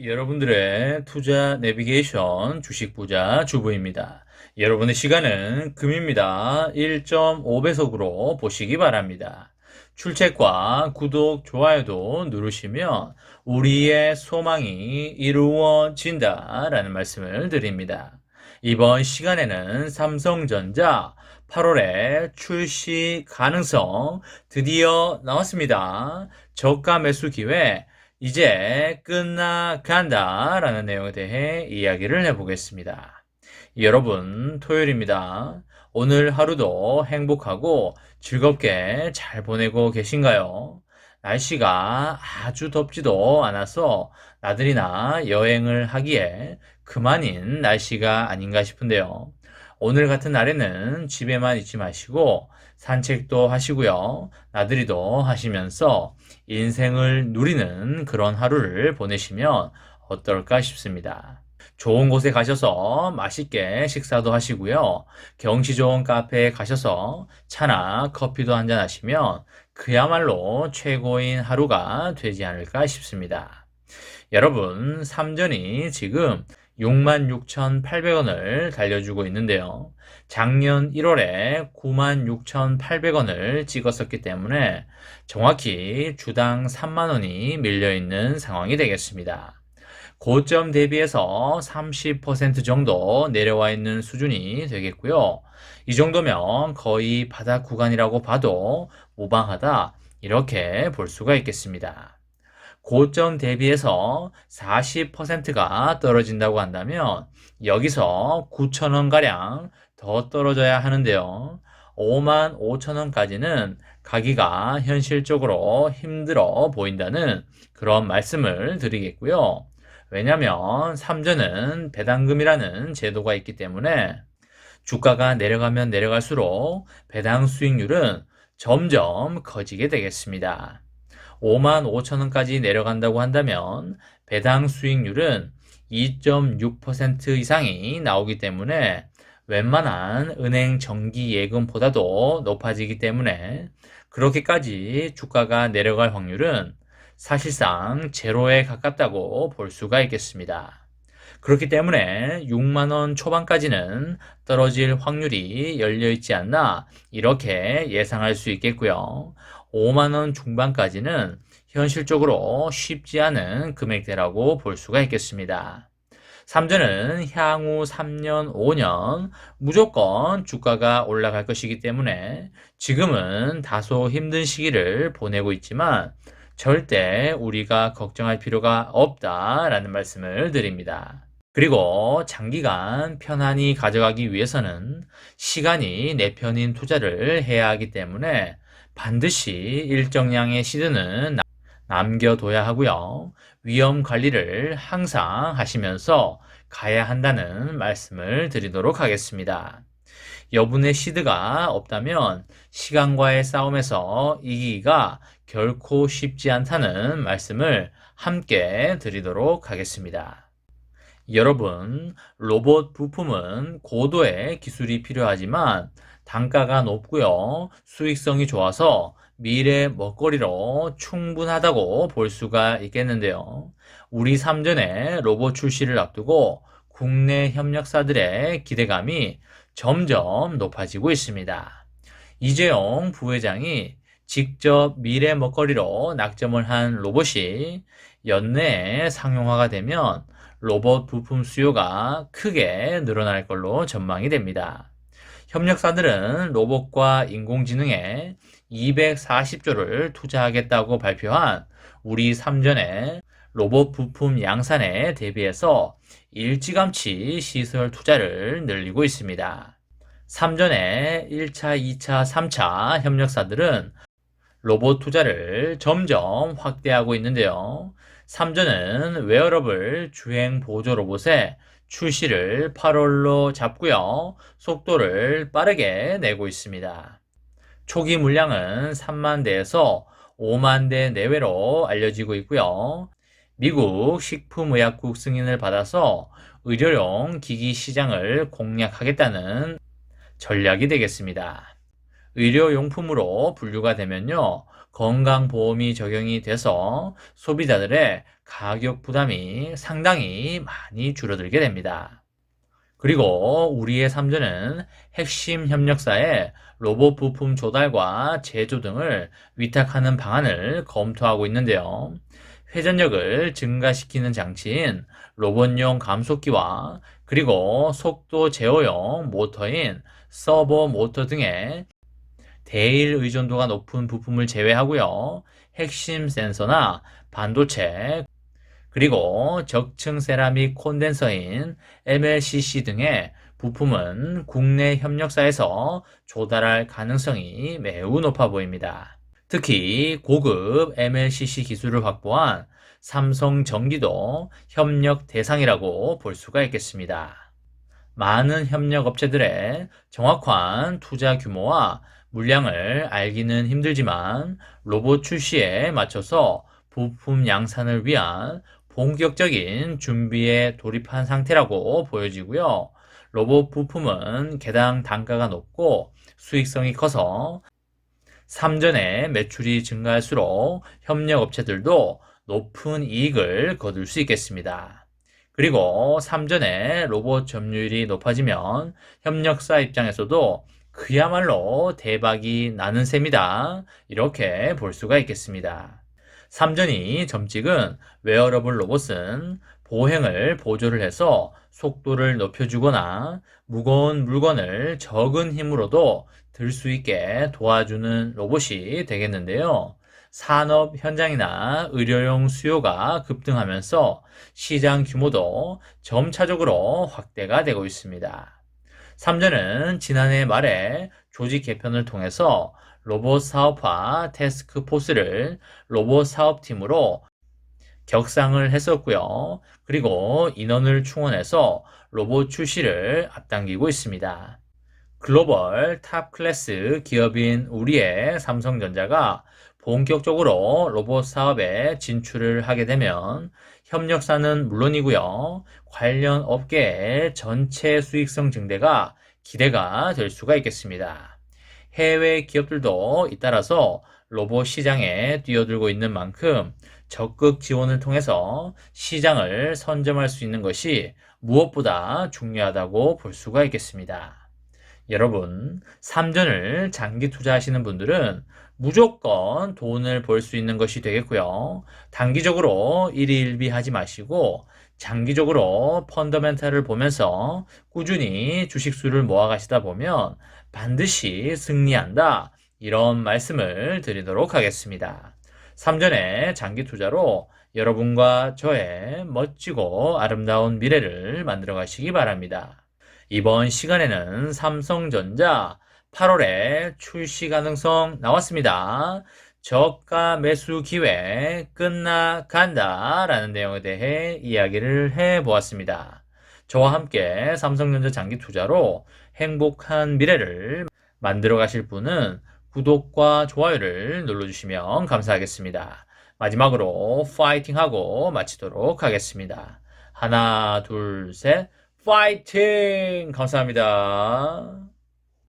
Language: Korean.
여러분들의 투자 내비게이션 주식 부자 주부입니다. 여러분의 시간은 금입니다. 1.5배속으로 보시기 바랍니다. 출첵과 구독, 좋아요도 누르시면 우리의 소망이 이루어진다 라는 말씀을 드립니다. 이번 시간에는 삼성전자 8월에 출시 가능성 드디어 나왔습니다. 저가 매수 기회 이제 끝나간다 라는 내용에 대해 이야기를 해보겠습니다. 여러분, 토요일입니다. 오늘 하루도 행복하고 즐겁게 잘 보내고 계신가요? 날씨가 아주 덥지도 않아서 나들이나 여행을 하기에 그만인 날씨가 아닌가 싶은데요. 오늘 같은 날에는 집에만 있지 마시고 산책도 하시고요. 나들이도 하시면서 인생을 누리는 그런 하루를 보내시면 어떨까 싶습니다. 좋은 곳에 가셔서 맛있게 식사도 하시고요. 경치 좋은 카페에 가셔서 차나 커피도 한잔 하시면 그야말로 최고인 하루가 되지 않을까 싶습니다. 여러분, 삼전이 지금 66,800원을 달려주고 있는데요. 작년 1월에 96,800원을 찍었었기 때문에 정확히 주당 3만원이 밀려있는 상황이 되겠습니다. 고점 대비해서 30% 정도 내려와 있는 수준이 되겠고요. 이 정도면 거의 바닥 구간이라고 봐도 무방하다 이렇게 볼 수가 있겠습니다. 고점 대비해서 40%가 떨어진다고 한다면 여기서 9,000원가량 더 떨어져야 하는데요. 55,000원까지는 가기가 현실적으로 힘들어 보인다는 그런 말씀을 드리겠고요. 왜냐하면 삼전은 배당금이라는 제도가 있기 때문에 주가가 내려가면 내려갈수록 배당 수익률은 점점 커지게 되겠습니다. 55,000원까지 내려간다고 한다면 배당 수익률은 2.6% 이상이 나오기 때문에 웬만한 은행 정기 예금보다도 높아지기 때문에 그렇게까지 주가가 내려갈 확률은 사실상 제로에 가깝다고 볼 수가 있겠습니다. 그렇기 때문에 6만원 초반까지는 떨어질 확률이 열려있지 않나 이렇게 예상할 수 있겠고요. 5만원 중반까지는 현실적으로 쉽지 않은 금액대라고 볼 수가 있겠습니다. 삼전은 향후 3년, 5년 무조건 주가가 올라갈 것이기 때문에 지금은 다소 힘든 시기를 보내고 있지만 절대 우리가 걱정할 필요가 없다라는 말씀을 드립니다. 그리고 장기간 편안히 가져가기 위해서는 시간이 내 편인 투자를 해야 하기 때문에 반드시 일정량의 시드는 남겨둬야 하고요. 위험 관리를 항상 하시면서 가야 한다는 말씀을 드리도록 하겠습니다. 여분의 시드가 없다면 시간과의 싸움에서 이기기가 결코 쉽지 않다는 말씀을 함께 드리도록 하겠습니다. 여러분, 로봇 부품은 고도의 기술이 필요하지만 단가가 높고요. 수익성이 좋아서 미래 먹거리로 충분하다고 볼 수가 있겠는데요. 우리 삼전의 로봇 출시를 앞두고 국내 협력사들의 기대감이 점점 높아지고 있습니다. 이재용 부회장이 직접 미래 먹거리로 낙점을 한 로봇이 연내에 상용화가 되면 로봇 부품 수요가 크게 늘어날 걸로 전망이 됩니다. 협력사들은 로봇과 인공지능에 240조를 투자하겠다고 발표한 우리 삼전의 로봇 부품 양산에 대비해서 일찌감치 시설 투자를 늘리고 있습니다. 삼전의 1차, 2차, 3차 협력사들은 로봇 투자를 점점 확대하고 있는데요. 삼전은 웨어러블 주행 보조 로봇의 출시를 8월로 잡고요. 속도를 빠르게 내고 있습니다. 초기 물량은 3만 대에서 5만 대 내외로 알려지고 있고요. 미국 식품의약국 승인을 받아서 의료용 기기 시장을 공략하겠다는 전략이 되겠습니다. 의료용품으로 분류가 되면요. 건강보험이 적용이 돼서 소비자들의 가격 부담이 상당히 많이 줄어들게 됩니다. 그리고 우리의 3조는 핵심 협력사에 로봇 부품 조달과 제조 등을 위탁하는 방안을 검토하고 있는데요. 회전력을 증가시키는 장치인 로봇용 감속기와 그리고 속도 제어용 모터인 서버 모터 등의 대일 의존도가 높은 부품을 제외하고요. 핵심 센서나 반도체, 그리고 적층 세라믹 콘덴서인 MLCC 등의 부품은 국내 협력사에서 조달할 가능성이 매우 높아 보입니다. 특히 고급 MLCC 기술을 확보한 삼성전기도 협력 대상이라고 볼 수가 있겠습니다. 많은 협력업체들의 정확한 투자 규모와 물량을 알기는 힘들지만 로봇 출시에 맞춰서 부품 양산을 위한 본격적인 준비에 돌입한 상태라고 보여지고요. 로봇 부품은 개당 단가가 높고 수익성이 커서 3전의 매출이 증가할수록 협력업체들도 높은 이익을 거둘 수 있겠습니다. 그리고 3전의 로봇 점유율이 높아지면 협력사 입장에서도 그야말로 대박이 나는 셈이다. 이렇게 볼 수가 있겠습니다. 3전이 점찍은 웨어러블 로봇은 보행을 보조를 해서 속도를 높여주거나 무거운 물건을 적은 힘으로도 들 수 있게 도와주는 로봇이 되겠는데요. 산업 현장이나 의료용 수요가 급등하면서 시장 규모도 점차적으로 확대가 되고 있습니다. 3전은 지난해 말에 조직 개편을 통해서 로봇 사업화 태스크포스를 로봇 사업팀으로 격상을 했었고요. 그리고 인원을 충원해서 로봇 출시를 앞당기고 있습니다. 글로벌 탑 클래스 기업인 우리의 삼성전자가 본격적으로 로봇 사업에 진출을 하게 되면 협력사는 물론이고요. 관련 업계의 전체 수익성 증대가 기대가 될 수가 있겠습니다. 해외 기업들도 잇따라서 로봇 시장에 뛰어들고 있는 만큼 적극 지원을 통해서 시장을 선점할 수 있는 것이 무엇보다 중요하다고 볼 수가 있겠습니다. 여러분, 3전을 장기 투자하시는 분들은 무조건 돈을 벌 수 있는 것이 되겠고요. 단기적으로 일희일비하지 마시고 장기적으로 펀더멘탈을 보면서 꾸준히 주식수를 모아가시다 보면 반드시 승리한다. 이런 말씀을 드리도록 하겠습니다. 3전의 장기 투자로 여러분과 저의 멋지고 아름다운 미래를 만들어 가시기 바랍니다. 이번 시간에는 삼성전자 8월에 출시 가능성 나왔습니다. 저가 매수 기회 끝나간다 라는 내용에 대해 이야기를 해보았습니다. 저와 함께 삼성전자 장기 투자로 행복한 미래를 만들어 가실 분은 구독과 좋아요를 눌러주시면 감사하겠습니다. 마지막으로 파이팅하고 마치도록 하겠습니다. 하나, 둘, 셋. 파이팅! 감사합니다.